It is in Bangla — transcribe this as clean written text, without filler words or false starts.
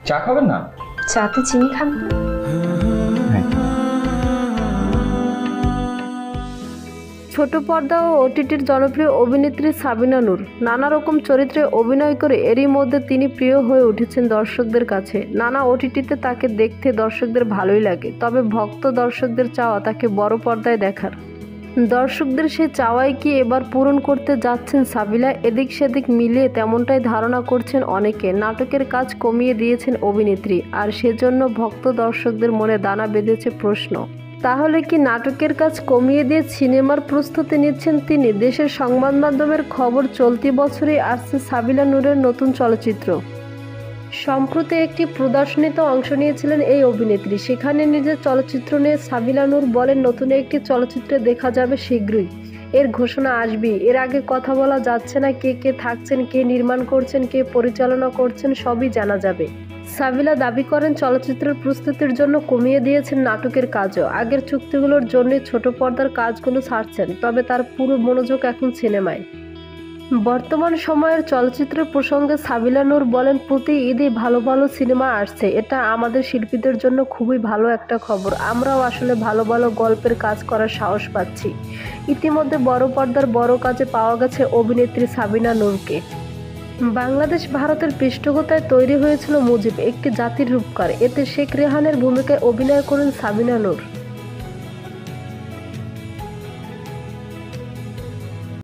চা খাবেন না? চাতে চিনি খান? ছোট পর্দা ও ওটিটির জনপ্রিয় অভিনেত্রী সাবিনা নূর নানা রকম চরিত্রে অভিনয় করে এরই মধ্যে তিনি প্রিয় হয়ে উঠেছেন দর্শকদের কাছে। নানা ওটিটিতে তাকে দেখতে দর্শকদের ভালোই লাগে, তবে ভক্ত দর্শকদের চাওয়া তাকে বড় পর্দায় দেখার। দর্শকদের সে চাওয়াই কি এবার পূরণ করতে যাচ্ছেন সাবিলা? এদিক সেদিক মিলিয়ে তেমনটাই ধারণা করছেন অনেকে। নাটকের কাজ কমিয়ে দিয়েছেন অভিনেত্রী, আর সেজন্য ভক্ত দর্শকদের মনে দানা বেঁধেছে প্রশ্ন, তাহলে কি নাটকের কাজ কমিয়ে দিয়ে সিনেমার প্রস্তুতি নিচ্ছেন তিনি? দেশের সংবাদ মাধ্যমের খবর, চলতি বছরেই আসছে সাবিলা নূরের নতুন চলচ্চিত্র। সম্প্রতি একটি প্রদর্শনীতে অংশ নিয়েছিলেন এই অভিনেত্রী। সেখানে নিজের চলচ্চিত্র নিয়ে সাবিলা নূর বলেন, নতুন একটি চলচ্চিত্রে দেখা যাবে শীঘ্রই, এর ঘোষণা আসবেই। এর আগে কথা বলা যাচ্ছে না কে কে থাকছেন, কে নির্মাণ করছেন, কে পরিচালনা করছেন, সবই জানা যাবে। সাবিলা দাবি করেন, চলচ্চিত্রের প্রস্তুতির জন্য কমিয়ে দিয়েছেন নাটকের কাজও। আগের চুক্তিগুলোর জন্য ছোট পর্দার কাজগুলো ছাড়ছেন, তবে তার পুরো মনোযোগ এখন সিনেমায়। বর্তমান সময়ের চলচ্চিত্রের প্রসঙ্গে সাবিলা নূর বলেন, প্রতি ঈদে ভালো ভালো সিনেমা আসছে, এটা আমাদের শিল্পীদের জন্য খুবই ভালো একটা খবর। আমরাও আসলে ভালো ভালো গল্পের কাজ করার সাহস পাচ্ছি। ইতিমধ্যে বড় পর্দার বড় কাজে পাওয়া গেছে অভিনেত্রী সাবিনা নূরকে। বাংলাদেশ ভারতের পৃষ্ঠপোষকতায় তৈরি হয়েছিল মুজিব, একটি জাতির রূপকার। এতে শেখ রেহানের ভূমিকায় অভিনয় করেন সাবিনা নূর।